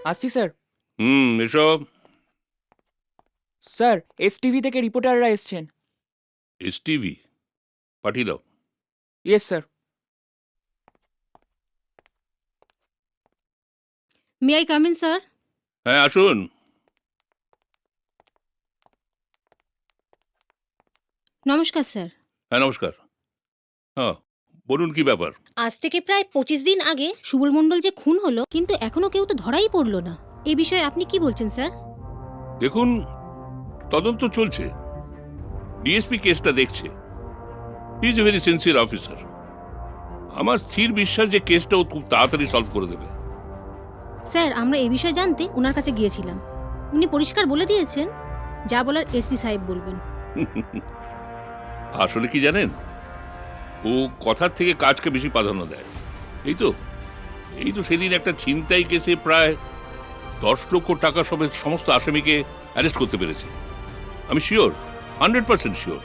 আসছি স্যার। এসব sir STV থেকে রিপোর্টাররা এসছেন। এসটিভি পাঠিয়ে দাও। Yes sir. May I come in sir? হ্যাঁ আসুন। নমস্কার স্যার। হ্যাঁ নমস্কার। হ্যাঁ বলুন কি ব্যাপার? আজ থেকে প্রায় 25 দিন আগে সুবল মণ্ডল যে খুন হলো, কিন্তু এখনো কেউ তো ধরাই পড়লো না। এই বিষয়ে আপনি কি বলছেন স্যার? দেখুন, তদন্ত চলছে, ডিএসপি কেসটা দেখছে। He is a very sincere officer. আমার স্থির বিশ্বাস যে কেসটা ও খুব তাড়াতাড়ি সলভ করে দেবে। স্যার, আমরা এই বিষয়ে জানতে ওনার কাছে গিয়েছিলাম। উনি পরিষ্কার বলে দিয়েছেন, যা বলার এসপি সাহেব বলবেন। আসলে কি জানেন, ও কথার থেকে কাজকে বেশি প্রাধান্য দেয়। এই তো সেদিন একটা ছিনতাই কেসে প্রায় 10 লক্ষ টাকা সমেত সমস্ত আসামিকে অ্যারেস্ট করতে পেরেছে। আমি শিওর, 100% শিওর,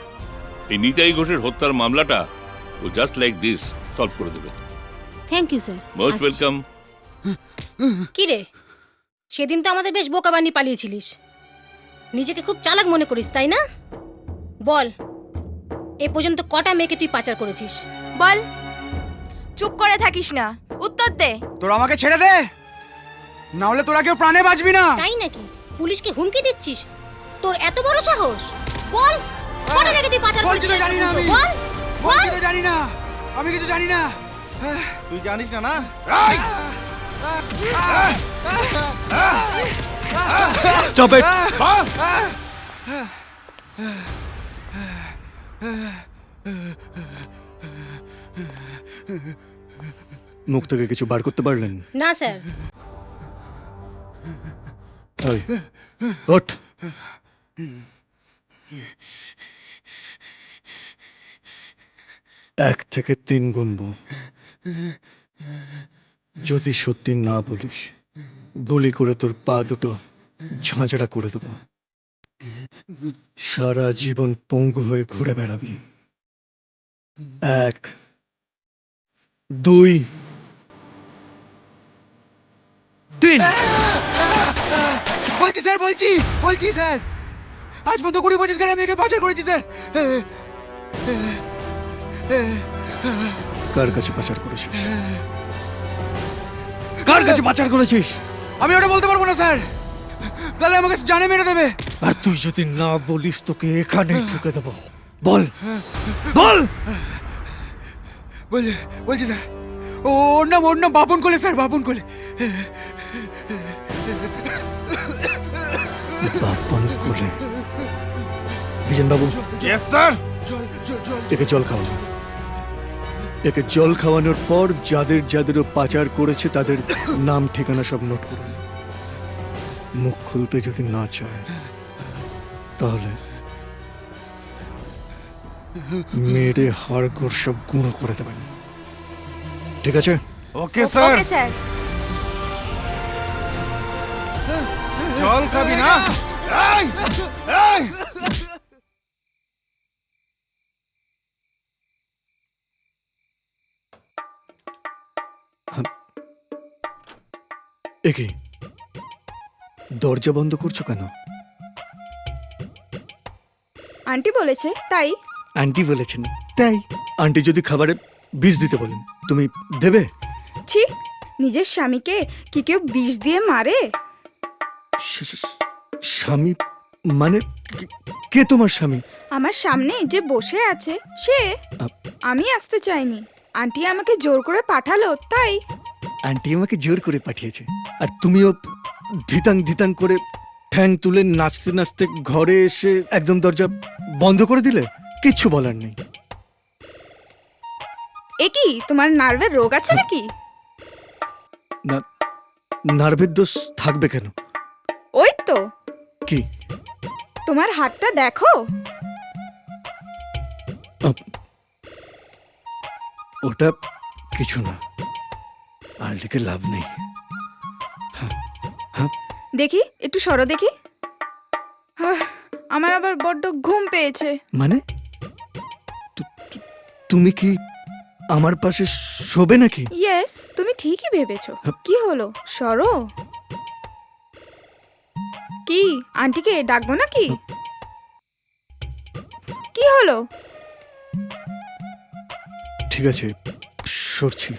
এই নিতাই ঘোষের হত্যার মামলাটা ও জাস্ট লাইক দিস সলভ করে দেবে। Thank you sir. Most welcome. কি রে, সেদিন তো আমাদের বেশ বোকা বানিয়ে পালিয়েছিলিস। নিজেকে খুব চালাক মনে করিস, তাই না? বল, এ পর্যন্ত কটা মেয়েকে তুই পাচার করেছিস? বল, চুপ করে থাকিস না, উত্তর দে। তোরা আমাকে ছেড়ে দে, না হলে তোরা কেউ প্রাণে বাঁচবি না। তাই নাকি? পুলিশকে হুমকি দিচ্ছিস? তোর এত বড় সাহস? বল, কটা জায়গায় তুই পাচার বলছি করেছিস? তো জানি না আমি। বল, বলছি তো জানি না, আমি কিছু জানি না। তুই জানিস না না? Stop it. মুখ থেকে কিছু বার করতে পারলেন? না স্যার। ওই ওঠ। 1 থেকে 3 গুনবো, যদি সত্যি না বলিস গুলি করে তোর পা দুটো ঝাঁঝরা করে দেবো। সারা জীবন পঙ্গু হয়ে ঘুরে বেড়াবি। 1, 2, 3। বলছি স্যার, বলছি স্যার, আজ পর্যন্ত 20-25 গাড়ি মেয়েকে পাচার করেছি স্যার। কার কাছে পাচার করেছিস? কার কাছে পাচার করেছিস? আমি ওটা বলতে পারবো না স্যার, তাহলে আমাকে জানে মেরে দেবে। আর তুই যদি না বলিস তোকে এখানে ঢুকে দেবো। বল বল। বলছি স্যার, ওর নাম বাপন কোলে স্যার, বাপন কোলে। বাপন কোলে? বিজন বাবু, ইয়েস স্যার। একে জল খাওয়ানো। একে জল খাওয়ানোর পর যাদের যাদেরও পাচার করেছে তাদের নাম ঠিকানা সব নোট করুন। মুখ খুলতে যদি না চায় তাহলে মেরে হাড়গোড় সব গুঁড়ো করে দেবেন, ঠিক আছে? Okay sir. Okay sir. জল খাবি না? এই, এই। একে দরজা বন্ধ করছো কেন? আন্টি বলেছে তাই। আন্টি বলেছেন তাই? আন্টি যদি খাবারে বিষ দিতে বলেন তুমি দেবে? ছি, নিজের স্বামীকে কি কেউ বিষ দিয়ে মারে? স্বামী মানে কে তোমার স্বামী? আমার সামনে যে বসে আছে সে। আমি আসতে চাইনি, আন্টি আমাকে জোর করে পাঠালো তাই। আন্টি আমাকে জোর করে পাঠিয়েছে আর তুমিও ধিতাং ধিতাং করে ঠ্যাং তুলে নাচতে নাচতে ঘরে এসে একদম দরজা বন্ধ করে দিলে? কিচ্ছু বলার নেই। এ কি, তোমার নার্ভের রোগ আছে নাকি? না, নার্ভের দোষ থাকবে কেন? ওই তো, কি? তোমার হাতটা দেখো। ওটা কিছু না, আর লিখে লাভ নেই। দেখি, একটু সরো দেখি। আমার আবার বড্ড ঘুম পেয়েছে। মানে তুমি কি আমার পাশে শোবে নাকি? ইয়েস, তুমি ঠিকই ভেবেছো। কি হলো, সরো। কি আন্টিকে ডাকবো নাকি? কি হলো? ঠিক আছে, সরছি।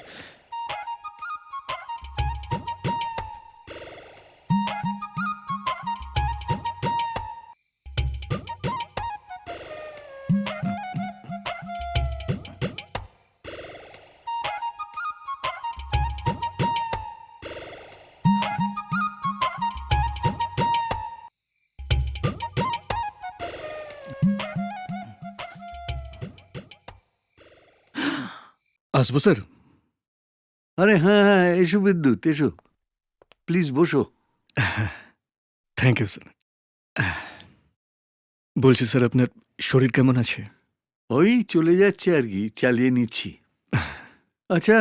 আসবো স্যার? আরে হ্যাঁ হ্যাঁ, এসো বিদ্যুৎ, এসো প্লিজ বসো। Thank you sir. বলছি স্যার, আপনার শরীর কেমন আছে? ওই চলে যাচ্ছে আর কি, চালিয়ে নিচ্ছি। আচ্ছা,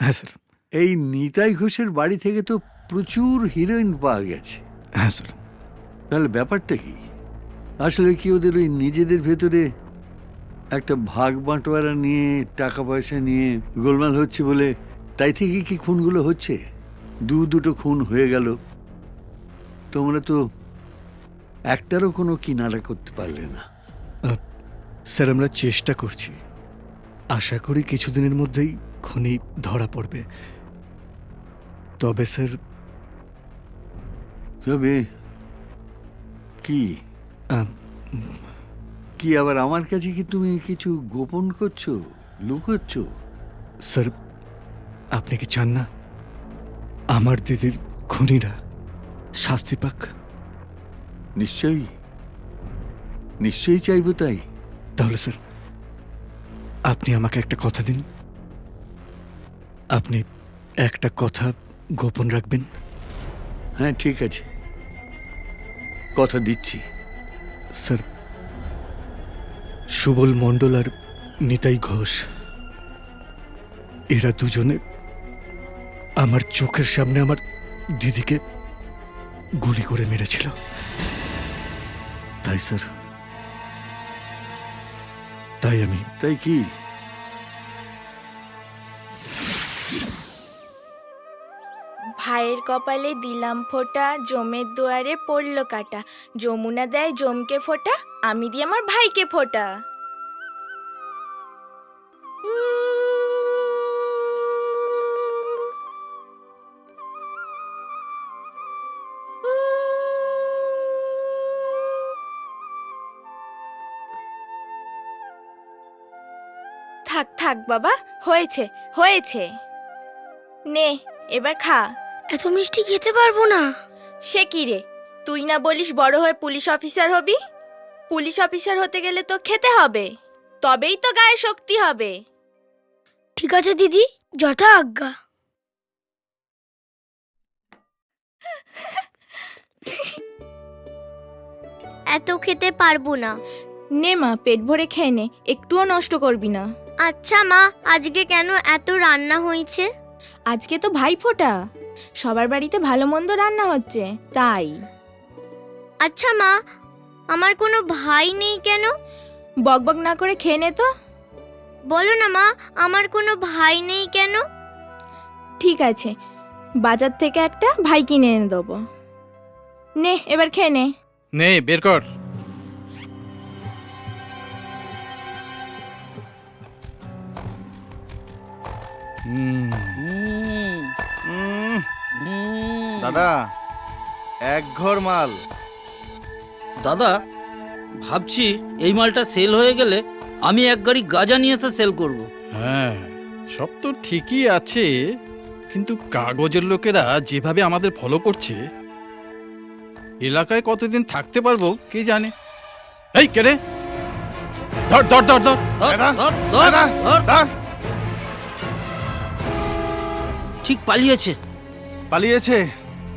হ্যাঁ স্যার। এই নিতাই ঘোষের বাড়ি থেকে তো প্রচুর হিরোইন পাওয়া গেছে। হ্যাঁ স্যার। তাহলে ব্যাপারটা কি? আসলে কি ওদের ওই নিজেদের ভেতরে একটা ভাগ বাঁটোয়ারা নিয়ে, টাকা পয়সা নিয়ে গোলমাল হচ্ছে বলে তাই থেকে কি খুনগুলো হচ্ছে? দুটো খুন হয়ে গেল, তোমরা তো একটারও কোনো কিনারা করতে পারলে না। স্যার, আমরা চেষ্টা করছি। আশা করি কিছুদিনের মধ্যেই খুনি ধরা পড়বে। তবে স্যার, তবে কি আহ, কি আবার আমার কাছে কি তুমি কিছু গোপন করছো, লুকোচ্ছ? স্যার, আপনি কি চান না আমার দিদির খুনিরা শাস্তি পাক? নিশ্চয়ই, নিশ্চয়ই চাইবো তাই। তাহলে স্যার, আপনি আমাকে একটা কথা দিন। আপনি একটা কথা গোপন রাখবেন? হ্যাঁ ঠিক আছে, কথা দিচ্ছি। স্যার, সুবল মণ্ডল আর নিতাই ঘোষ, এরা দুজনে আমার চোখের সামনে আমার দিদিকে গুলি করে মেরেছিল। তাই স্যার, তাই আমি তাই কি? ভাইয়ের কপালে দিলাম ফোঁটা, জমের দুয়ারে পড়ল কাটা। যমুনা দেয় জমকে ফোঁটা, আমি দিই আমার ভাইকে ফোঁটা। থাক থাক বাবা, হয়েছে হয়েছে, নে এবার খা। এত মিষ্টি খেতে পারবো না। সে কি রে, তুই না বলিস বড় হয়ে পুলিশ অফিসার হবি? পুলিশ অফিসার হতে গেলে তো খেতে হবে, তবেই তো গায়ে শক্তি হবে। ঠিক আছে দিদি, যথা আজ্ঞা। এত খেতে পারবো না। নে মা, পেট ভরে খেয়ে নে, একটুও নষ্ট করবি না। আচ্ছা মা, আজকে কেন এত রান্না হয়েছে? আজকে তো ভাইফোঁটা, সবার বাড়িতে ভালো মন্দ রান্না হচ্ছে তাই। আচ্ছা মা, আমার কোনো ভাই নেই কেন? বকবক না করে খেয়ে নে তো। বলো না মা, আমার কোনো ভাই নেই কেন? ঠিক আছে, বাজার থেকে একটা ভাই কিনে এনে দেবো। নে এবার খেয়ে নে। নে বের কর। দাদা, এক ঘর মাল। দাদা, ভাবছি এই মালটা সেল হয়ে গেলে আমি এক গাড়ি গাঁজা নিয়ে এসে সেল করব। হ্যাঁ, সব তো ঠিকই আছে, কিন্তু কাগজের লোকেরা যেভাবে আমাদের ফলো করছে, এলাকায় কতদিন থাকতে পারবো কে জানে। এই কে রে? ধর ধর ধর ধর। দাদা, ধর, ধর, দাদা, ধর। দাদা। ঠিক পালিয়েছে। পালিয়েছে?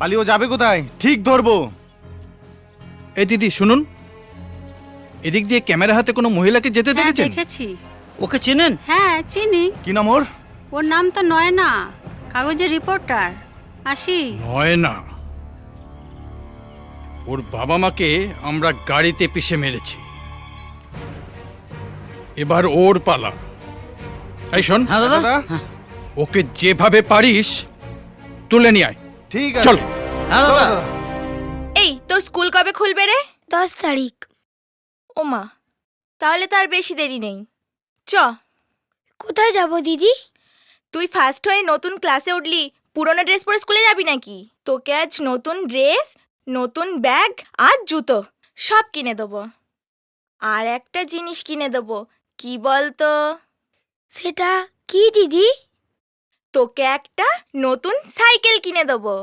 পালিয়েও যাবে কোথায়? ঠিক ধরবো। এই দিদি শুনুন, এদিক দিয়ে ক্যামেরা হাতে কোনো মহিলাকে যেতে দেখেছেন? দেখেছি। ওকে চেনেন? হ্যাঁ চিনি। কি নাম ওর? ওর নাম তো নয়না, কাগজের রিপোর্টার। আসি। নয় না, ওর বাবা মাকে আমরা গাড়িতে পিষে মেরেছি, এবার ওর পালা। এই শোন, হ্যাঁ দাদা। দাদা, ওকে যেভাবে পারিস তুলে নিয়ে আয়। ঠিক আছে। চল। হ্যাঁ চলো, দাদা। দাদা। এই তোর স্কুল কবে খুলবে রে? 10 তারিখ। ওমা, তাহলে তো আর বেশি দেরি নেই। চ। কোথায় যাব দিদি? তুই ফার্স্ট হয়ে নতুন ক্লাসে উঠলি, পুরনো ড্রেস পরে স্কুলে যাবি নাকি? তোকে আজ নতুন ড্রেস, নতুন ব্যাগ আর জুতো সব কিনে দেবো। আর একটা জিনিস কিনে দেবো, কি বলতো? সেটা কি দিদি? তোকে একটা নতুন সাইকেল কিনে দেবো।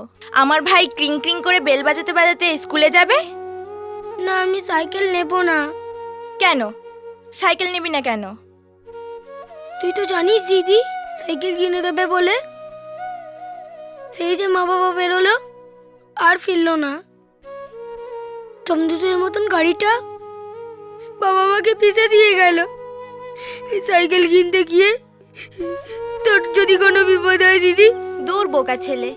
আমার ভাই ক্রিং ক্রিং করে বেল বাজাতে বাজাতে স্কুলে যাবে। না, আমি সাইকেল নেব না। কেন সাইকেল নিবি না কেন? তুই তো জানিস দিদি সাইকেল কিনে দেবে বলে। সেই যে মা বাবা বেরোলো আর ফিরলো না। চমদুদের মতন গাড়িটা বাবা মাকে পিছে দিয়ে গেল সাইকেল কিনতে গিয়ে। তোর যদি কোনো বিপদ হয় দিদি? দূর বোকা ছেলে,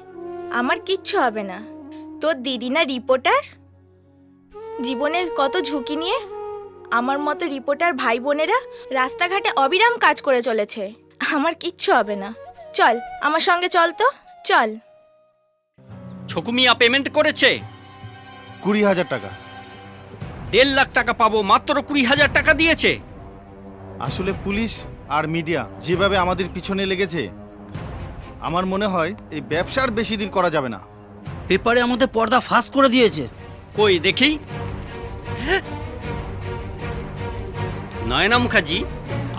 আমার কিচ্ছু হবে না। তোর দিদি না রিপোর্টার? জীবনের কত ঝুঁকি নিয়ে আমার মতো রিপোর্টার ভাই বোনেরা রাস্তাঘাটে অবিরাম কাজ করে চলেছে। আমার কিচ্ছু হবে না। চল আমার সঙ্গে চল তো, চল। ছকুমিয়া পেমেন্ট করেছে 20,000 টাকা। 1.5 লাখ টাকা পাবো, মাত্র 20,000 টাকা দিয়েছে। আসলে পুলিশ আর মিডিয়া যেভাবে আমাদের পিছনে লেগেছে, আমার মনে হয় এই ব্যবসার বেশি দিন করা যাবে না। পেপারে আমাদের পর্দা ফাঁস করে দিয়েছে। কই দেখি। নয়না মুখার্জি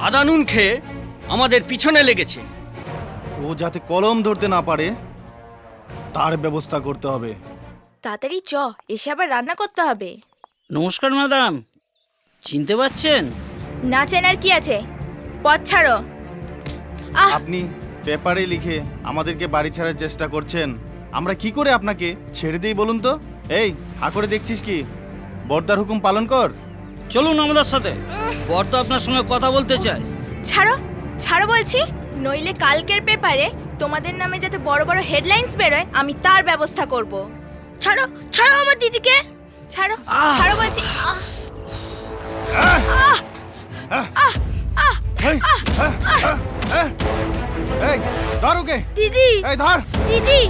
আদা নুন খেয়ে আমাদের পিছনে লেগেছে। ও যাতে কলম ধরতে না পারে তার ব্যবস্থা করতে হবে। তাড়াতাড়ি চ, এসে আবার রান্না করতে হবে। নমস্কার ম্যাডাম, চিনতে পারছেন? না চেনার কি আছে, পথ ছাড়ো। আপনি পেপারে লিখে আমাদেরকে বাড়ি ছাড়ার চেষ্টা করছেন, আমরা কি করে আপনাকে ছেড়ে দিই বলুন তো? এই হা করে দেখছিস কি? বর্দার হুকুম পালন কর। চলুন আমাদের সাথে, বর্দা আপনার সঙ্গে কথা বলতে চায়। ছাড়ো ছাড়ো বলছি, নইলে কালকের পেপারে তোমাদের নামে যাতে বড় বড় হেডলাইন্স বেরোয় আমি তার ব্যবস্থা করব। ছাড়ো ছাড়ো আমার দিদিকে। ছাড়ো ছাড়ো বলছি। এই ধর ওকে। দিদি, এই ধর দিদি।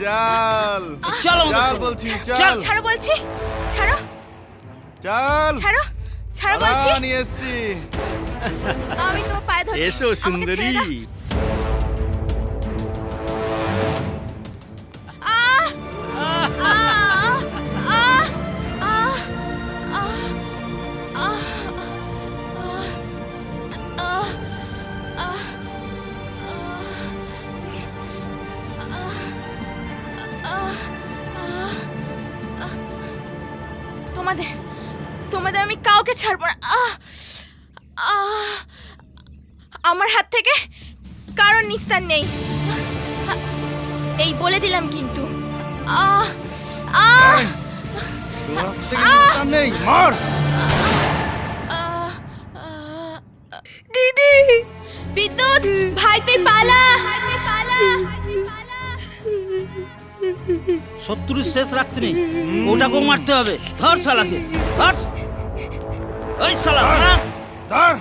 চল চল চল বলছি, চল ছাড়ো বলছি, ছাড়ো চল। ছাড়ো ছাড়ো বলছি। নিয়ে এসছি। আমি তোমার পায়ে ধরছি। এসো আমাকে সুন্দরী। ছেড়ে দাও। আহ! আহ! আহ! আহ! আহ! আহ! আহ! আহ! তোমাদের আমি কাউকে ছাড়বো না। আমার হাত থেকে কারোর নিস্তার নেই, এই বলে দিলাম কিন্তু। তোর হাত থেকে নিস্তার নেই, মার। দিদি, বিদ্যুৎ ভাই তুই পালা। শত্রুর শেষ রাত্রি, ওটাকেও মারতে হবে। ধর শালাকে, ধর। ওই শালা ধর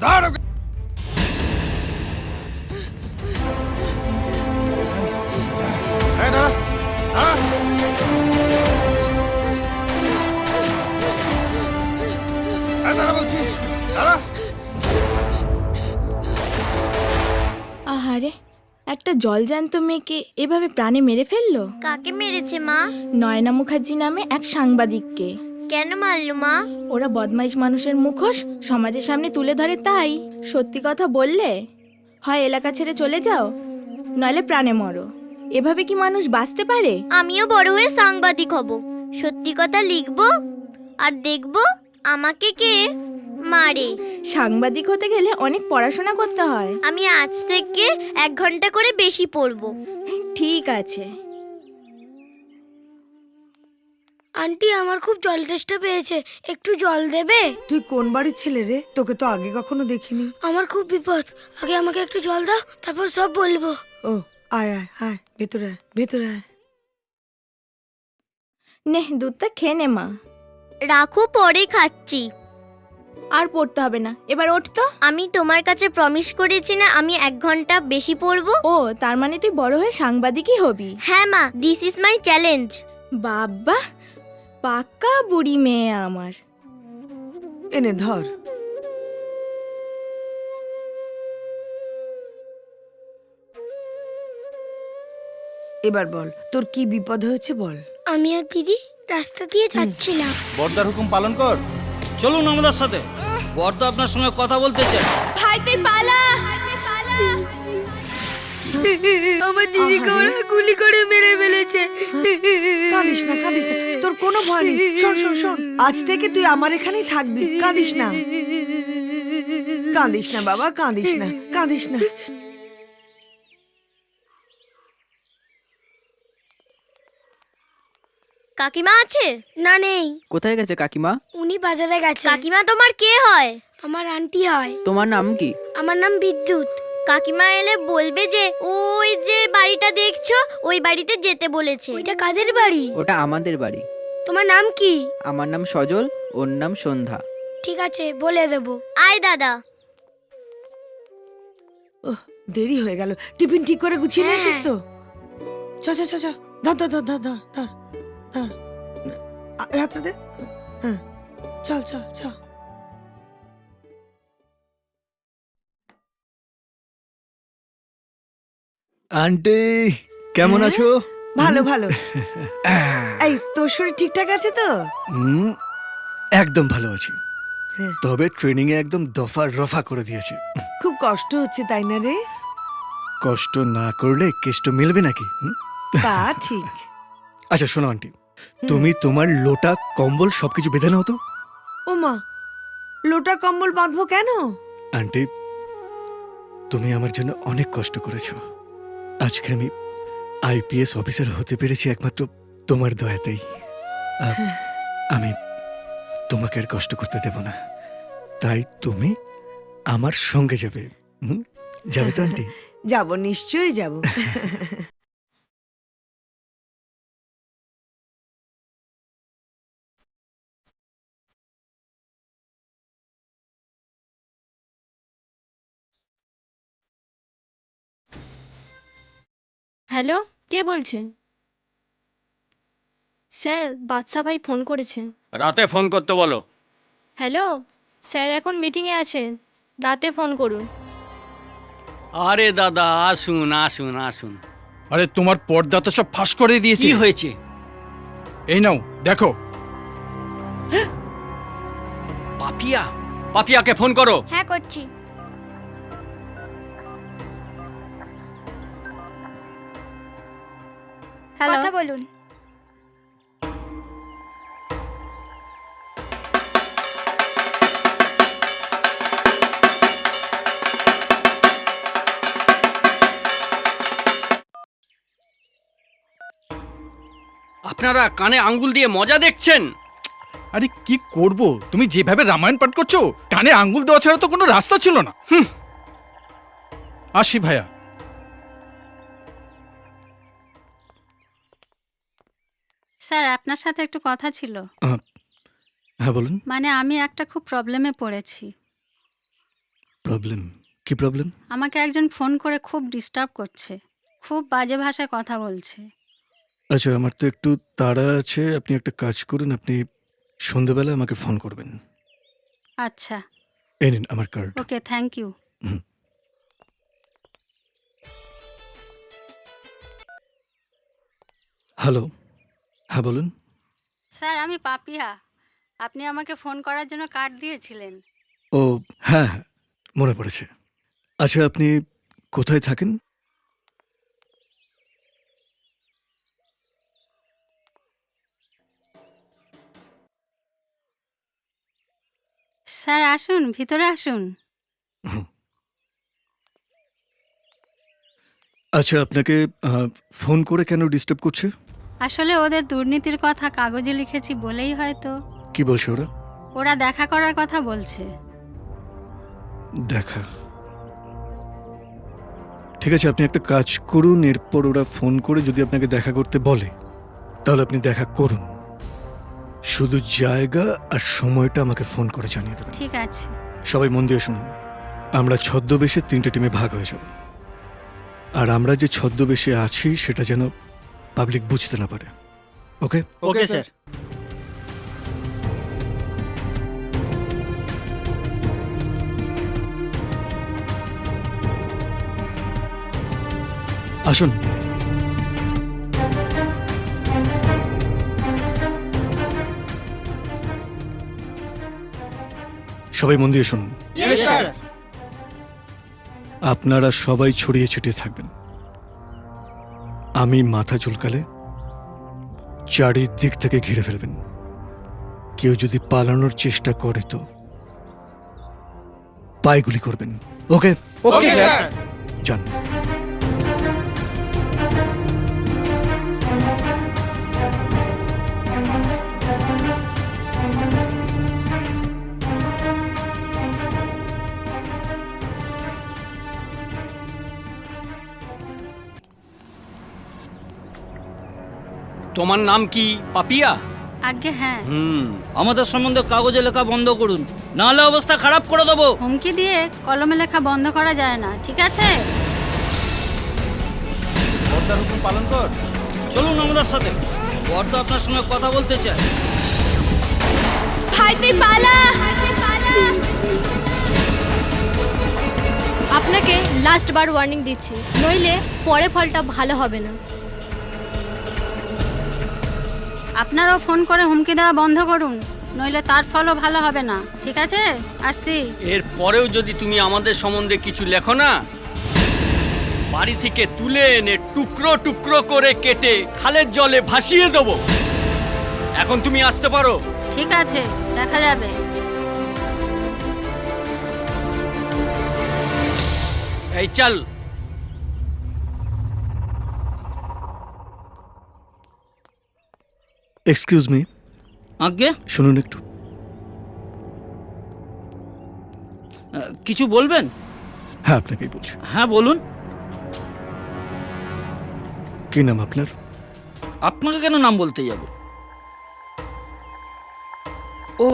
ধর ওকে। এই দাঁড়া দাঁড়া। এই দাঁড়া বলছি, দাঁড়া। আহারে, একটা জলজ্যান্ত মেয়েকে এভাবে প্রাণে মেরে ফেললো। কাকে মেরেছে মা? নয়না মুখার্জি নামে এক সাংবাদিককে। কেন মারলো মা? ওরা বদমাইশ মানুষের মুখোশ সমাজের সামনে তুলে ধরে, তাই। সত্যি কথা বললে হয় এলাকা ছেড়ে চলে যাও, নইলে প্রাণে মরো। এভাবে কি মানুষ বাঁচতে পারে? আমিও বড় হয়ে সাংবাদিক হব, সত্যি কথা লিখবো আর দেখবো আমাকে কে মারে। সাংবাদিক হতে গেলে অনেক পড়াশোনা করতে হয়। আমি আজ থেকে 1 ঘন্টা করে বেশি পড়বো। ঠিক আছে। আন্টি, আমার খুব জল তেষ্টা পেয়েছে, একটু জল দেবে? তুই কোন বাড়ির ছেলে রে? তোকে তো আগে কখনো দেখিনি। আমার খুব বিপদ, আগে আমাকে একটু জল দাও, তারপর সব বলবো। ও আয় আয় আয় ভেতরে আয় ভেতরে আয়। নে দুধটা খেয়ে নে মা। রাখো, পরে খাচ্ছি। আর পড়তে হবে না, এবার ওঠ তো। আমি তোমার কাছে প্রমিস করেছি না আমি 1 ঘন্টা বেশি পড়বো। ও তার মানে তুই বড় হয়ে সাংবাদিকই হবি? হ্যাঁ মা, দিস ইজ মাই চ্যালেঞ্জ। বাবা, পাক্কা বুড়ি মেয়ে আমার। এনে ধর। এবার বল তোর কি বিপদ হয়েছে বল। আমি আর দিদি রাস্তা দিয়ে যাচ্ছিলাম। বর্দার হুকুম পালন কর। চলুন আমাদের সাথে, বর্দা আপনার সঙ্গে কথা বলতে চাই। ভাই তুই পালা। আমার দিদিকে ওরা গুলি করে মেরে ফেলেছে। কাঁদিস না কাঁদিস না, তোর কোনো ভয় নেই। শোন শোন শোন, আজ থেকে তুই আমার এখানেই থাকবি। কাঁদিস না কাঁদিস না বাবা, কাঁদিস না কাঁদিস না। কাকিমা আছে? না, নেই। কোথায় গেছে কাকিমা? উনি বাজারে গেছে। কাকিমা তোমার কে হয়? আমার আন্টি হয়। তোমার নাম কি? আমার নাম বিদ্যুৎ। কাকিমা এলে বলবে যে ওই যে বাড়িটা দেখছো ওই বাড়িতে যেতে বলেছে। ওইটা কাদের বাড়ি? ওটা আমাদের বাড়ি। তোমার নাম কি? আমার নাম সজল, ওর নাম সন্ধ্যা। ঠিক আছে, বলে দেবো। আয় দাদা। ওহ, দেরি হয়ে গেল। টিফিন ঠিক করে গুছিয়ে হ্যাঁ। নিয়েছিস তো? চ চ চ চ, ধর ধর ধর ধর ধর ধর ধর। হাতটা দে। হ্যাঁ, চল চল চল। আন্টি কেমন আছো? ভালো ভালো। এই তোর শরীর ঠিকঠাক আছে তো? হুম, একদম ভালো আছি। হ্যাঁ। তবে ট্রেনিং এ একদম দফা রফা করে দিয়েছে। খুব কষ্ট হচ্ছে তাই না রে? কষ্ট না করলে কেষ্ট মিলবে নাকি? হুম? তা ঠিক। আচ্ছা শোনো আন্টি, তুমি তোমার লোটা কম্বল সবকিছু বেঁধে নাও তো। ওমা, লোটা কম্বল বাঁধবো কেন? আন্টি, তুমি আমার জন্য অনেক কষ্ট করেছো। আজকে আমি আইপিএস অফিসার হতে পেরেছি একমাত্র তোমার দয়াতেই। আমি তোমাকে আর কষ্ট করতে দেব না, তাই তুমি আমার সঙ্গে যাবে। যাবে তো আন্টি? যাব, নিশ্চয়ই যাব। হ্যালো, কে বলছেন? স্যার, বাদশা ভাই ফোন করেছেন। রাতে ফোন করতে বলো। হ্যালো স্যার, এখন মিটিংয়ে আছেন, রাতে ফোন করুন। আরে দাদা, আসুন আসুন আসুন। আরে তোমার পর্দা তো সব ফাঁস করে দিয়েছে। কি হয়েছে? এই নাও দেখো। পাপিয়া, পাপিয়াকে ফোন করো। হ্যাঁ, করছি। হ্যালো, কথা বলুন। আপনারা কানে আঙ্গুল দিয়ে মজা দেখছেন? আরে কি করব, তুমি যেভাবে রামায়ণ পাঠ করছো কানে আঙ্গুল দেওয়া ছাড়া তো কোনো রাস্তা ছিল না। আসি ভাইয়া। স্যার আপনার সাথে একটু কথা ছিল। হ্যাঁ বলুন। মানে আমি একটা খুব প্রবলেমে পড়েছি। প্রবলেম? কি প্রবলেম? আমাকে একজন ফোন করে খুব ডিস্টার্ব করছে, খুব বাজে ভাষায় কথা বলছে। আচ্ছা, আমার তো একটু তাড়া আছে, আপনি একটা কাজ করুন, আপনি সন্ধ্যেবেলা আমাকে ফোন করবেন। আচ্ছা, এই নিন আমার card. Okay, thank you. Hello, হ্যাঁ বলুন। স্যার আমি পাপিয়া, আপনি আমাকে ফোন করার জন্য কার্ড দিয়েছিলেন। ও হ্যাঁ হ্যাঁ, মনে পড়েছে। আচ্ছা, আপনি কোথায় থাকেন? স্যার আসুন, ভিতরে আসুন। আচ্ছা, আপনাকে ফোন করে কেন ডিস্টার্ব করছে? আসলে ওদের দুর্নীতির কথা কাগজে লিখেছি বলেই হয়তো। কি বলছে ওরা? ওরা দেখা করার কথা বলছে। দেখা? ঠিক ঠিক আছে, আপনি একটা কাজ করুন, এরপর ওরা ফোন করে যদি আপনাকে দেখা করতে বলে তাহলে আপনি দেখা করুন। শুধু জায়গা আর সময়টা আমাকে ফোন করে জানিয়ে দেবেন। ঠিক আছে। সবাই মন দিয়ে শুনুন, আমরা ছদ্মবেশে 3টে টিমে ভাগ হয়ে যাব, আর আমরা যে ছদ্মবেশে আছি সেটা যেন পাবলিক বুঝতে না পারে। ওকে? Okay sir. আসুন। সবাই মন দিয়ে শুনুন। Yes sir. আপনারা সবাই ছড়িয়ে ছিটিয়ে থাকবেন। আমি মাথা চুলকালে চারিদিক থেকে ঘিরে ফেলবেন। কেউ যদি পালানোর চেষ্টা করে তো পায়ে গুলি করবেন। ওকে? Okay sir. যান। তোমার নাম কি পাপিয়া? আগে হ্যাঁ। আমাদের সম্বন্ধে কাগজে লেখা বন্ধ করুন, নাহলে অবস্থা খারাপ করে দেবো। হুমকি দিয়ে কলমে লেখা বন্ধ করা যায় না, ঠিক আছে? বর্দার হুকুম পালন কর। চলুন আমাদের সাথে, বর্দা আপনার সঙ্গে কথা বলতে চায়। ভাই তুই পালা। আপনাকে লাস্ট বার ওয়ার্নিং দিচ্ছি, নইলে পরে ফলটা ভালো হবে না। আপনারাও ফোন করে হুমকি দেওয়া বন্ধ করুন, নইলে তার ফলও ভালো হবে না, ঠিক আছে? আসছি। এর পরেও যদি তুমি আমাদের সম্বন্ধে কিছু লেখো না, বাড়ি থেকে তুলে এনে টুকরো টুকরো করে কেটে খালের জলে ভাসিয়ে দেবো। এখন তুমি আসতে পারো। ঠিক আছে, দেখা যাবে। এই চল। Excuse me. আগে শুনুন একটু। কিছু বলবেন? হ্যাঁ, আপনাকেই বলছি। হ্যাঁ বলুন। কি নাম আপনার? আপনাকে কেন নাম বলতে যাব? ও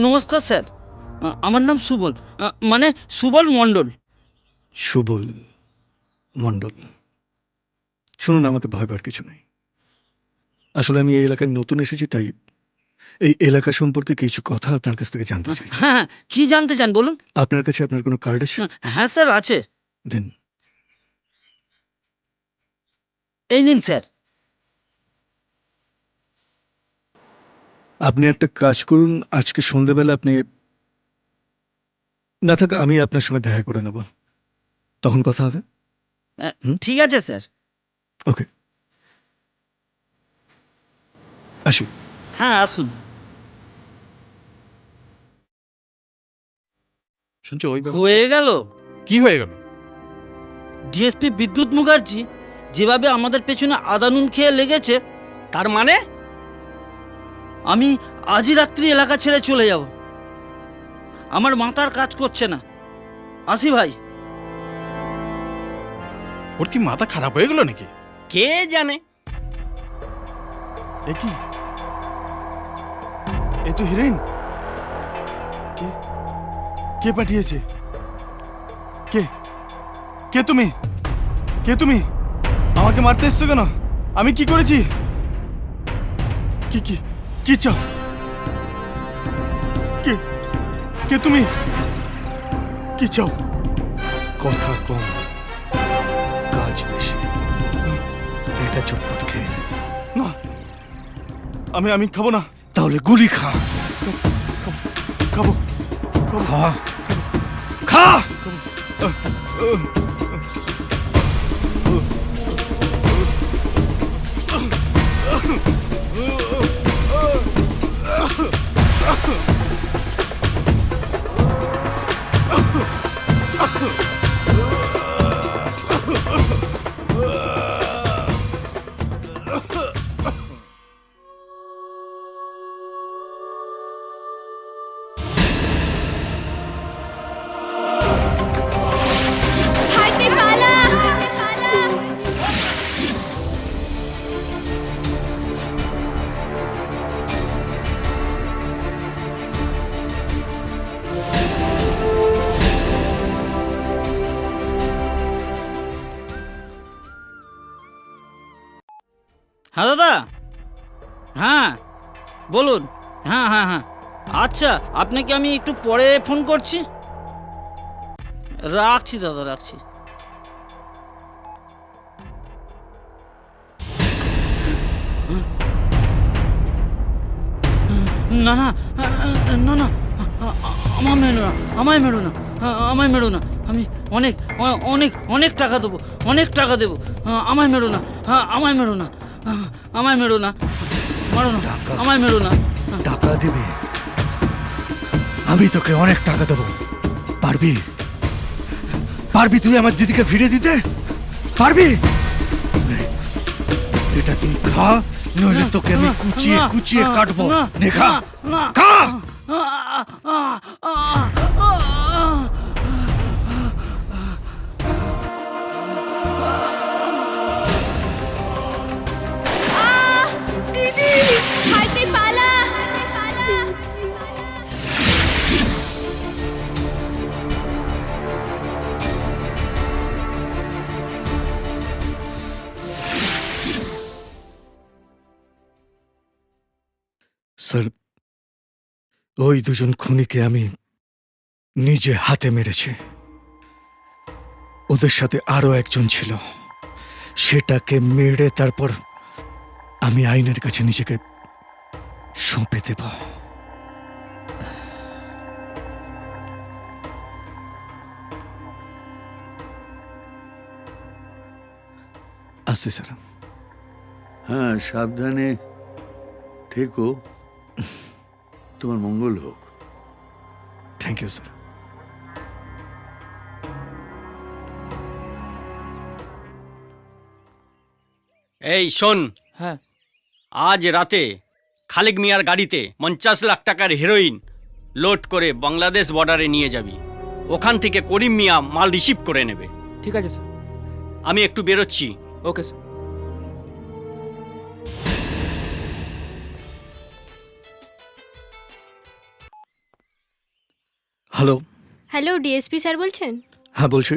নমস্কার স্যার, আমার নাম সুবল, মানে সুবল মণ্ডল। সুবল মণ্ডল। শুনুন, আমাকে ভয় পাওয়ার কিছু নেই। আসলে আমি এই এলাকায় নতুন এসেছি, তাই এই এলাকা সম্পর্কে কিছু কথা আপনার কাছ থেকে জানতে চাই। হ্যাঁ, কি জানতে চান বলুন। আপনার কাছে আপনার কোনো কার্ড আছে? হ্যাঁ স্যার আছে। দিন। এই নিন স্যার। আপনি একটা কাজ করুন, আজকে সন্ধ্যেবেলা আপনি না থাকা আমি আপনার সঙ্গে দেখা করে নেব, তখন কথা হবে। ঠিক আছে স্যার। ওকে, আসুন। হ্যাঁ আসুন। শুনছো ওই হয়ে গেল। কি হয়ে গেল? ডিএসপি বিদ্যুৎ মুখার্জি যেভাবে আমাদের পেছনে আদানুন খেয়ে লেগেছে, তার মানে আমি আজই রাত্রি এলাকা ছেড়ে চলে যাব। আমার মাথার কাজ করছে না। আসি ভাই। ওর কি মাথা খারাপ হয়ে গেল নাকি? কে জানে। এ কি? এ তো হিরেন। কে কে পাঠিয়েছে? কে কে তুমি? কে তুমি? আমাকে মারতে এসছো কেন? আমি কি করেছি? কি কি কি চাও? কে কে তুমি? কি চাও? কথা কম, কাজ বেশি। এটা চটপট খেয়ে নে। না, আমি খাবো না। তাহলে গুলি খা। খাবো খা খা। ভাই তুই পালা। হ্যাঁ দাদা, হ্যাঁ বলুন। হ্যাঁ হ্যাঁ হ্যাঁ, আচ্ছা আপনাকে আমি একটু পরে ফোন করছি। রাখছি দাদা, রাখছি। না না না না, আমায় মেরো না, আমায় মেরো না, আমায় মেরো না। আমি অনেক অনেক অনেক টাকা দেবো, অনেক টাকা দেবো। আমায় মেরো না, আমায় মেরো না, আমায় মেরো না, মারো না, আমায় মেরো না। টাকা দিবি? আমি তোকে অনেক টাকা দেবো। পারবি? পারবি তুই আমার দিদিকে ফিরে দিতে? পারবি? এটা তুই খা, নইলে তোকে আমি কুচিয়ে কুচিয়ে কাটবো। নে খা, খা। দিদি হাইতে পালা। স্যার, ওই দুজন খুনিকে আমি নিজে হাতে মেরেছি। ওদের সাথে আরো একজন ছিল, সেটাকে মেরে তারপর আমি আইনের কাছে নিজেকে সঁপে দেব। আসছি স্যার। হ্যাঁ, সাবধানে থেকো, তোমার মঙ্গল হোক। Thank you sir. এই শোন, হ্যাঁ, আজ রাতে খালেক মিয়ার গাড়িতে 50 লাখ টাকার হেরোইন লোড করে বাংলাদেশ বর্ডারে নিয়ে যাবি। ওখান থেকে করিম মিয়া মাল রিসিভ করে নেবে। ঠিক আছে স্যার। আমি একটু বেরোচ্ছি। Okay sir. Hello. Hello, DSP sir বলছেন? হ্যাঁ বলছি।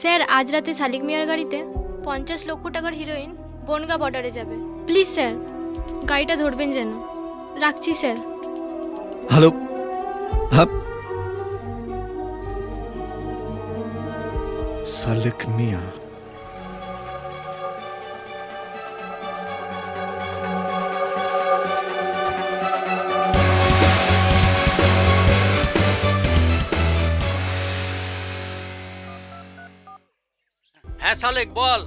স্যার, আজ রাতে শালিক মিয়ার গাড়িতে 50 লক্ষ টাকার হিরোইন বনগা বর্ডারে যাবে। প্লিজ স্যার, গাড়িটা ধরবেন যেন। রাখছি স্যার। হ্যালো। হ্যাঁ, শালিক মিয়া। হ্যাঁ সালেক, বল।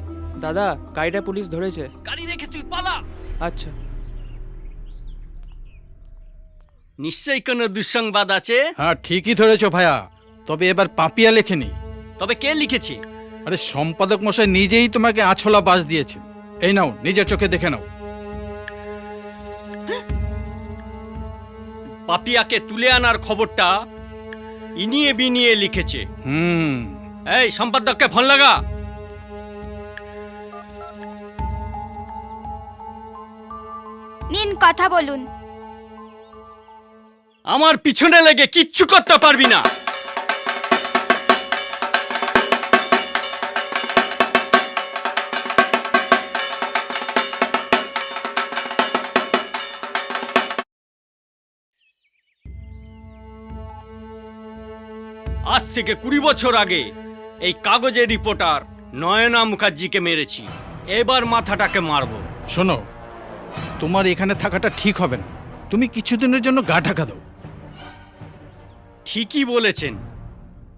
দাদা, গাড়িটা পুলিশ ধরেছে। গাড়ি রেখে তুই পালা। আচ্ছা। নিশ্চয়ই কোনো দুঃসংবাদ আছে। হ্যাঁ ঠিকই ধরেছো ভাইয়া, তবে এবার পাপিয়া লেখেনি। তবে কে লিখেছে? আরে সম্পাদক মশাই নিজেই তোমাকে আছলা বাস দিয়েছে। এই নাও, নিজের চোখে দেখে নাও। পাপিয়াকে তুলে আনার খবরটা ইনিয়ে বিনিয়ে লিখেছে। এই সম্পাদককে ফোন লাগা। নিন, কথা বলুন। আমার পিছনে লেগে কিচ্ছু করতে পারবি না। আজ থেকে 20 বছর আগে এই কাগজের রিপোর্টার নয়না মুখার্জিকে মেরেছি। এবার মাথাটাকে মারবো। শোনো, তোমার এখানে থাকাটা ঠিক হবে না। তুমি কিছুদিনের জন্য গা ঢাকা দাও। ঠিকই বলেছেন।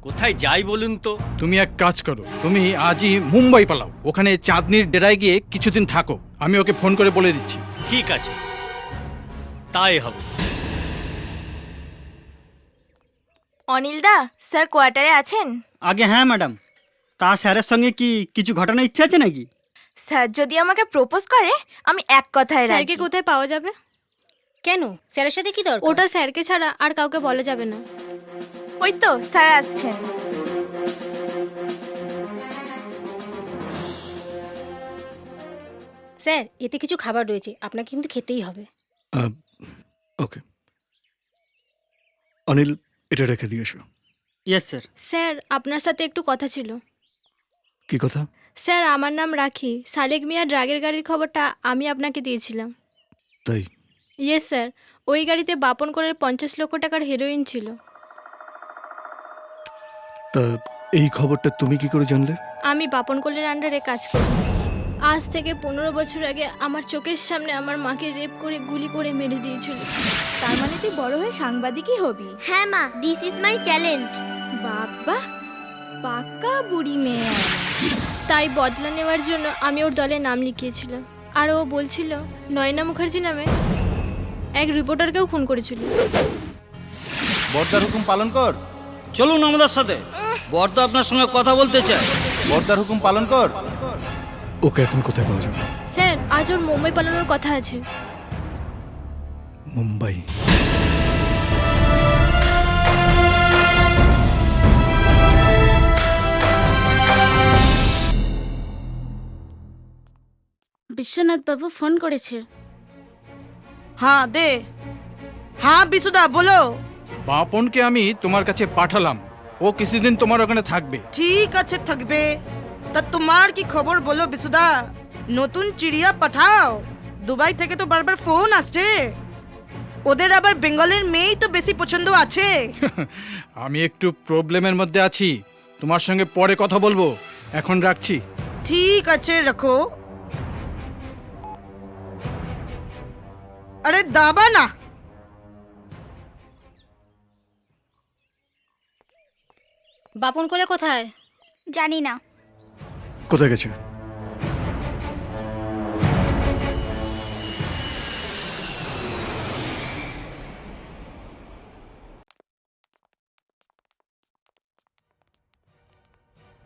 কোথায় যাই বলুন তো? তুমি এক কাজ করো, তুমি আজই মুম্বাই পালাও। ওখানে চাঁদনির ডেরায় গিয়ে কিছুদিন থাকো। আমি ওকে ফোন করে বলে দিচ্ছি। ঠিক আছে, তাই হবে। অনিলদা, স্যার কোয়ার্টারে আছেন? আগে হ্যাঁ ম্যাডাম। তা স্যারের সঙ্গে কি কিছু ঘটনার ইচ্ছা আছে নাকি? স্যার যদি আমাকে প্রপোজ করে, আমি এক কথায় রাজি। স্যারকে কোথায় পাওয়া যাবে? কেন, স্যারের সাথে কি দরকার? ওটা স্যারকে ছাড়া আর কাউকে বলা যাবে না। ওই তো স্যার আসছেন। স্যার, এতে কিছু খাবার রয়েছে, আপনাকে কিন্তু খেতেই হবে। ওকে অনিল, এটা রেখে দিয়েছো। Yes sir. স্যার, আপনার সাথে একটু কথা ছিল। কি কথা? স্যার আমার নাম রাখি। শালিক মিয়া ড্রাগের গাড়ির খবরটা আমি আপনাকে দিয়েছিলাম। তাই? ইয়েস স্যার, ওই গাড়িতে বাপন কলের 50 লক্ষ টাকার হেরোইন ছিল। তা এই খবরটা তুমি কি করে জানলে? আমি বাপন কলের আন্ডারে কাজ করি। আজ থেকে 15 বছর আগে আমার চোখের সামনে আমার মাকে রেপ করে গুলি করে মেরে দিয়েছিল। তার মানে তুই বড় হয়ে সাংবাদিকই হবি? হ্যাঁ মা, দিস ইজ মাই চ্যালেঞ্জ। বাবা, পাক্কা বুড়ি মেয়ে। তাই বদলা নেওয়ার জন্য আমি ওর দলে নাম লিখিয়েছিলাম। আর ও বলছিল নয়না মুখার্জি নামে এক রিপোর্টারকেও খুন করেছিল। বর্দার হুকুম পালন কর। চলুন আমাদের সাথে, বর্দা আপনার সঙ্গে কথা বলতে চায়। বর্দার হুকুম পালন কর। ওকে এখন কোথায় পাওয়া যাবে? স্যার আজ ওর মুম্বাই পালানোর কথা আছে। মুম্বাই? বিশ্বনাথ বাবু ফোন করেছে। হ্যাঁ দে। হ্যাঁ বিশুদা বলো। বাপনকে আমি তোমার কাছে পাঠালাম, ও কিছুদিন তোমার ওখানে থাকবে। ঠিক আছে থাকবে। তা তোমার কি খবর বলো বিশুদা? নতুন চিড়িয়া পাঠাও। দুবাই থেকে তো বারবার ফোন আসছে। ওদের আবার বেঙ্গলের মেয়েই তো বেশি পছন্দ আছে। আমি একটু প্রবলেমের মধ্যে আছি, তোমার সঙ্গে পরে কথা বলবো, এখন রাখছি। ঠিক আছে রাখো। আরে দাবা না। বাপন কলে কোথায়? জানি না। কোথায় গেছে?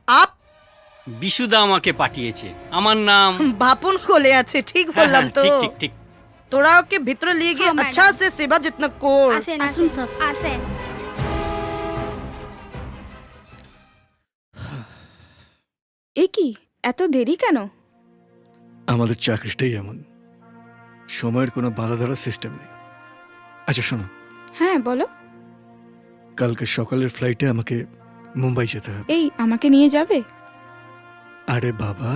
আপ বিশুদা আমাকে পাঠিয়েছে। আমার নাম বাপন কোলে আছে, ঠিক বললাম তো? ঠিক ঠিক ঠিক। তোরা ওকে ভিতরে নিয়ে গিয়ে আচ্ছা সে সেবা যত্ন কর। আসুন সব। আসেন। এ কি এত দেরি কেন? আমাদের চাকরিটাই এমন, সময়ের কোনো বাধা ধরার সিস্টেম নেই। আচ্ছা শোনো, হ্যাঁ বলো। কালকে সকালের ফ্লাইটে আমাকে মুম্বাই যেতে হবে। এই আমাকে নিয়ে যাবে? আরে বাবা,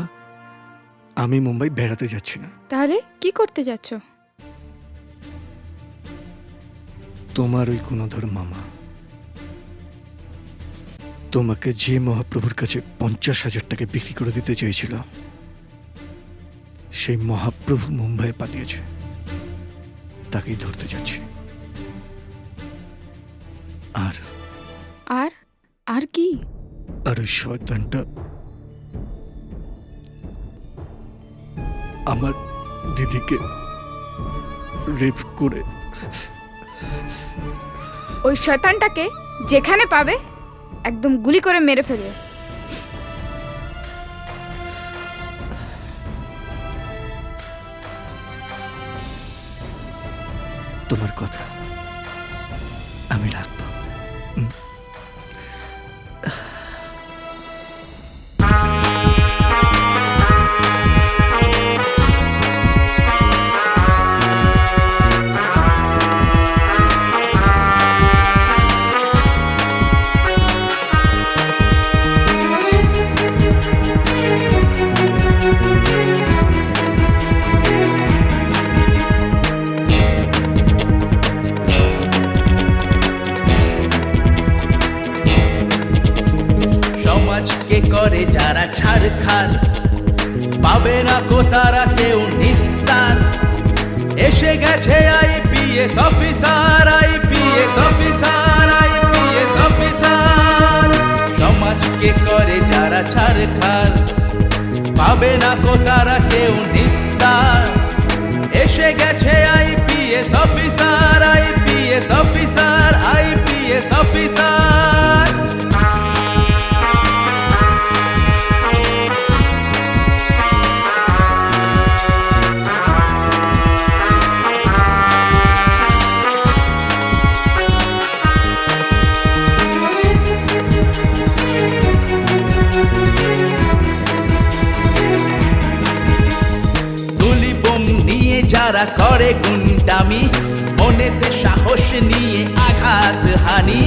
আমি মুম্বাই বেড়াতে যাচ্ছি না। তাহলে কি করতে যাচ্ছ? তোমার ওই গুণধর মামা তোমাকে যে মহাপ্রভুর কাছে 50,000 টাকা বিক্রি করে দিতে চেয়েছিল, সেই মহাপ্রভু মুম্বাইয়ে পালিয়েছে। তাকেই ধরতে যাচ্ছি। আর আর আর কি? আর ওই শয়তানটা আমার দিদিকে রেপ করে। ওই শয়তানটাকে যেখানে পাবে একদম গুলি করে মেরে ফেলবে। তোমার কথা আমি রাখবো। সমাজকে করে যারা ছাড়খাড়, পাবে না কো তারা কেউ নিস্তার। এসে গেছে IPS officer, IPS officer, IPS officer. সমাজকে করে যারা ছাড়খাড়, পাবে না কো তারা কেউ নিস্তার। এসে গেছে IPS officer, IPS officer, IPS officer. যারা করে গুন্ডামি, মনেতে সাহস নিয়ে আঘাত হানি।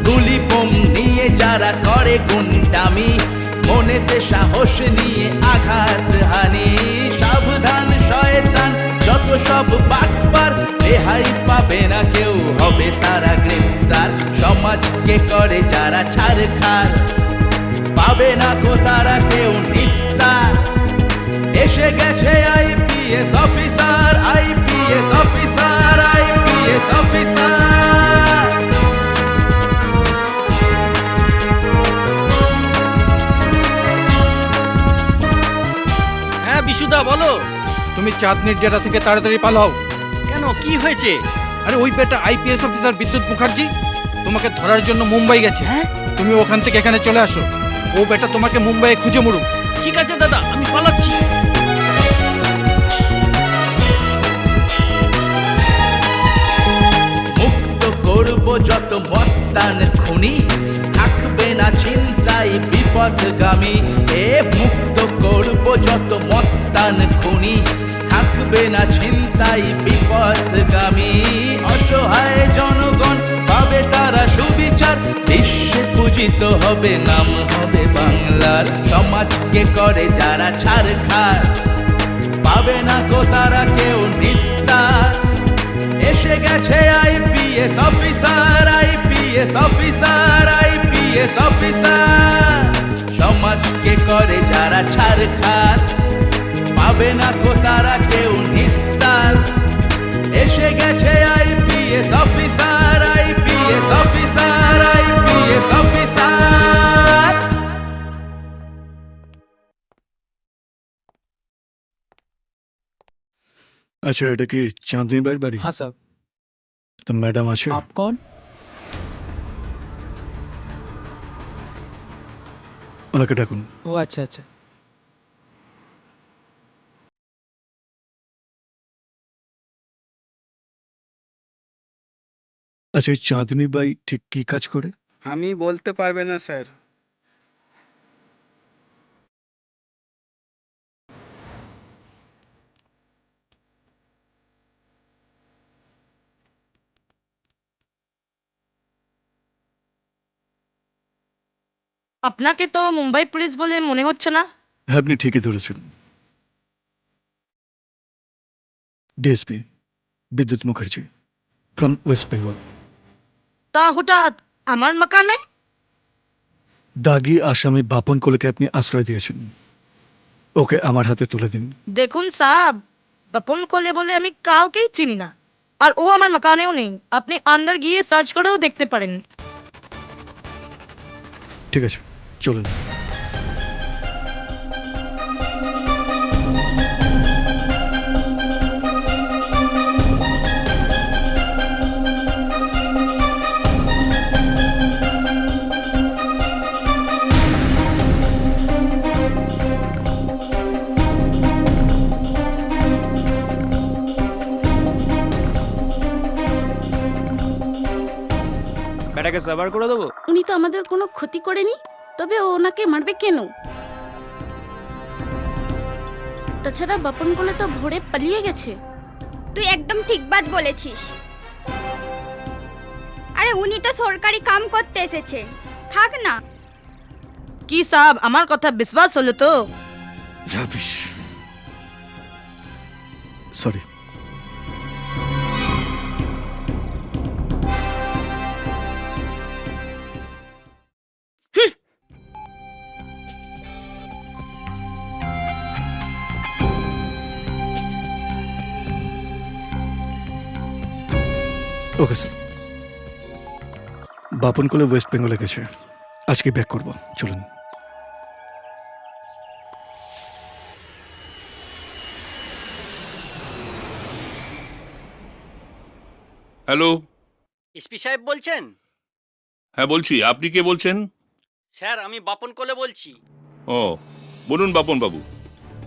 গুলি বোম নিয়ে যারা করে গুন্ডামি, মনেতে সাহস নিয়ে আঘাত হানি সাবধান শয়তান যত সব বাটপার রেহাই পাবে না কেউ হবে তারা গ্রেপ্তার সমাজকে করে যারা ছাড়খার পাবে না কো তারা কেউ নিস্তার এসে গেছে IPS officer IPS officer IPS officer হ্যাঁ বিশুদা বলো। তুমি চাঁদনির ডেটা থেকে তাড়াতাড়ি পালাও। কেন কি হয়েছে? আরে ওই বেটা আইপিএস অফিসার বিদ্যুৎ মুখার্জি তোমাকে ধরার জন্য মুম্বাই গেছে। হ্যাঁ তুমি ওখান থেকে এখানে চলে আসো। ও বেটা তোমাকে মুম্বাইয়ে খুঁজে মরুক। ঠিক আছে দাদা, আমি পালাচ্ছি। মুক্ত করব যত মস্তান খুনি থাকবে না চিন্তায় বিপদগামী এ মুক্ত করব যত মস্তান খুনি থাকবে না চিন্তায় বিপদগামী অসহায় জনগণ পাবে তারা সুবিচার বিশ্বে পূজিত হবে নাম হবে বাংলার সমাজকে করে যারা ছাড়খার পাবে না কো তারা কেউ নিস্তার এসে গেছে IPS officer IPS officer IPS officer সমাজকে করে যারা ছাড়খার পাবে না কো তারা কেউ নিস্তার এসে গেছে IPS officer IPS officer IPS officer আচ্ছা, এটা কি চাঁদনি ভাইয়ের বাড়ি? হ্যাঁ স্যার। তো ম্যাডাম আছে? আপ কौन? ওনাকে ডাকুন। ও আচ্ছা আচ্ছা। আচ্ছা, এই চাঁদনি ভাই ঠিক কি কাজ করে? আমি বলতে পারবে না স্যার। আপনাকে তো মুম্বাই পুলিশ বলে মনে হচ্ছে না। হ্যাঁ, আপনি ঠিকই ধরেছেন। ডিএসপি বিদ্যুৎ মুখার্জি ফ্রম ওয়েস্ট বেঙ্গল। তা হঠাৎ আমার মাকানে? দাগি আসামি বাপন কোলেকে আপনি আশ্রয় দিয়েছেন, ওকে আমার হাতে তুলে দিন। দেখুন সাব, বাপন কোলে বলে আমি কাউকেই চিনি না, আর ও আমার মাকানেও নেই। আপনি আন্দার গিয়ে সার্চ করেও দেখতে পারেন। ঠিক আছে, চলুন। বেটাকে সাবার করে দেবো। উনি তো আমাদের কোনো ক্ষতি করেনি, তবে ওনাকে মারবে কেন? তাছাড়া বাপন কোলে তো ভোরে পালিয়ে গেছে। তুই একদম ঠিক বাত বলেছিস। আরে উনি তো সরকারি কাম করতে এসেছে, থাক না। কি সাব, আমার কথা বিশ্বাস হলো তো? Rubbish, sorry. Okay sir, Bapan কোলে ওয়েস্ট বেঙ্গলে গেছে, আজকে ব্যাক করব, চলুন। হ্যালো, এসপি সাহেব বলছেন? হ্যাঁ বলছি, আপনি কে বলছেন? স্যার আমি বাপন কোলে বলছি। ও, বলুন বাপন বাবু।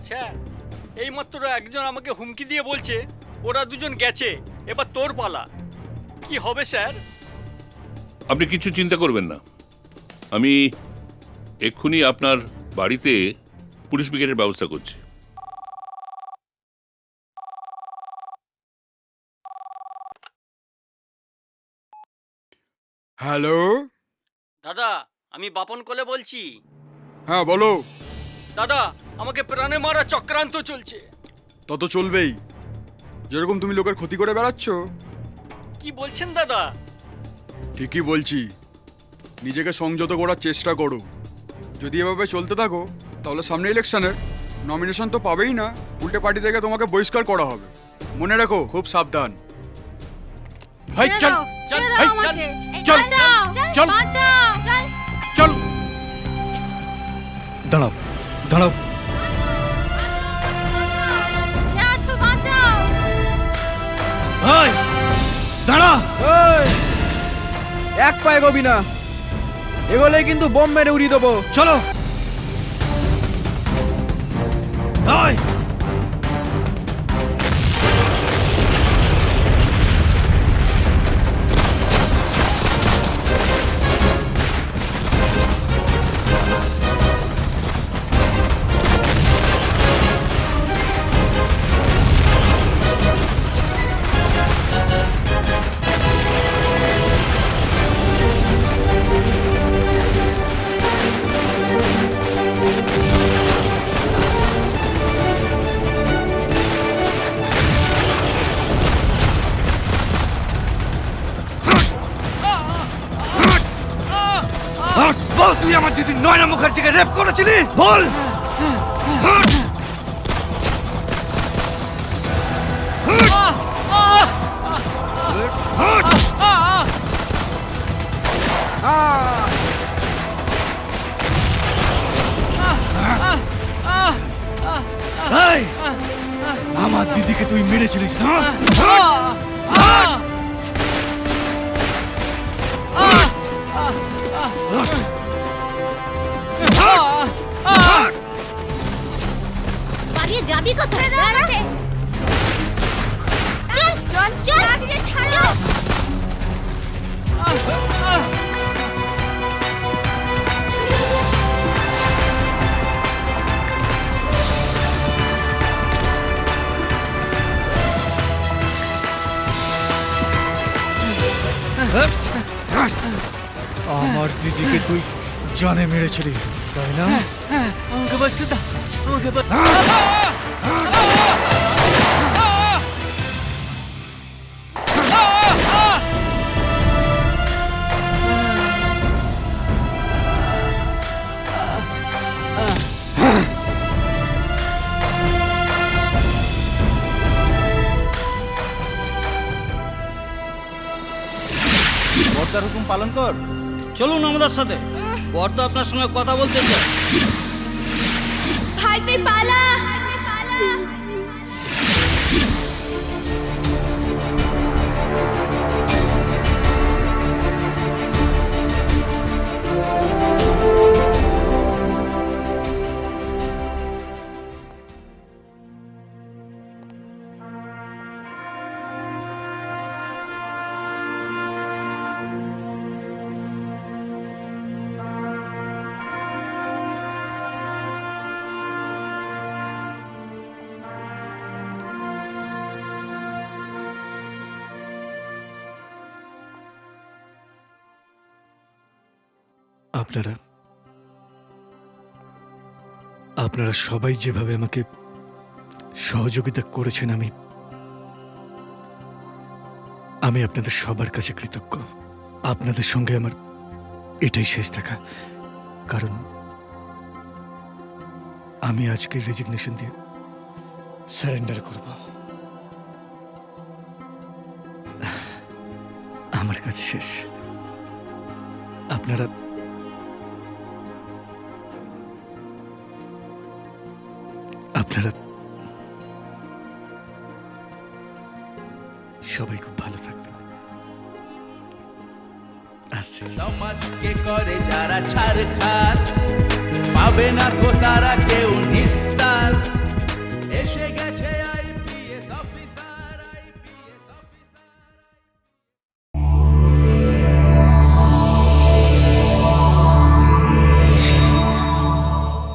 স্যার এইমাত্র একজন আমাকে হুমকি দিয়ে বলছে ওরা দুজন গেছে, এবার তোর পালা। কি হবে স্যার? আপনি কিছু চিন্তা করবেন না, আমি এক্ষুনি আপনার বাড়িতে পুলিশ ব্রিগেডের ব্যবস্থা করছি। হ্যালো দাদা আমি বাপন কোলে বলছি। হ্যাঁ বলো। দাদা, আমাকে প্রাণে মারা চক্রান্ত চলছে। তত চলবেই, যেরকম তুমি লোকের ক্ষতি করে বেড়াচ্ছ। কি বলছেন দাদা? ঠিকই বলছি, নিজেকে সংযত করার চেষ্টা করো। যদি এভাবে চলতে থাকো তাহলে সামনে ইলেকশনের নমিনেশন তো পাবেই না, উল্টে পার্টি থেকে তোমাকে বহিষ্কার করা হবে। মনে রাখো, খুব সাবধান। ভাই ছেড়ে চল দাও, চল ছেড়ে ভাই দাও চল আমাকে। চল বাঁচাও, চল বাঁচাও, চল। চল। দাঁড়াও, দাঁড়াও। কে আছো, বাঁচাও। ভাই দাঁড়া। এক পায়ে গবি না, এগোলেই কিন্তু বোম মেরে উড়িয়ে দেবো। চলো। ভাই বল, তুই আমার দিদি নয়না মুখার্জিকে রেপ করেছিলি? বল। আমার দিদিকে তুই মেরেছিলিস না? পালিয়ে যাবি কোথায়? চল চল চল, ছাড়ো। আমার দিদিকে তুই জানে মেরেছিলি, তাই না? আমাকে বাঁচতে দাও, আমাকে বর্দার হুকুম পালন কর। চলুন আমাদের সাথে, বর্দা আপনার সঙ্গে কথা বলতে চায়। ভাই তুই পালা। আপনারা সবাই যেভাবে আমাকে সহযোগিতা করেছেন, আমি আপনাদের সবার কাছে কৃতজ্ঞ। আপনাদের সঙ্গে আমার এটাই শেষ দেখা, কারণ আমি আজকে রেজিগনেশন দিয়ে সারেন্ডার করব। আমার কাজ শেষ। আপনারা সবাই খুব ভালো থাকবেন। সমাজকে করে যারা ছাড়খার, পাবে না কো তারা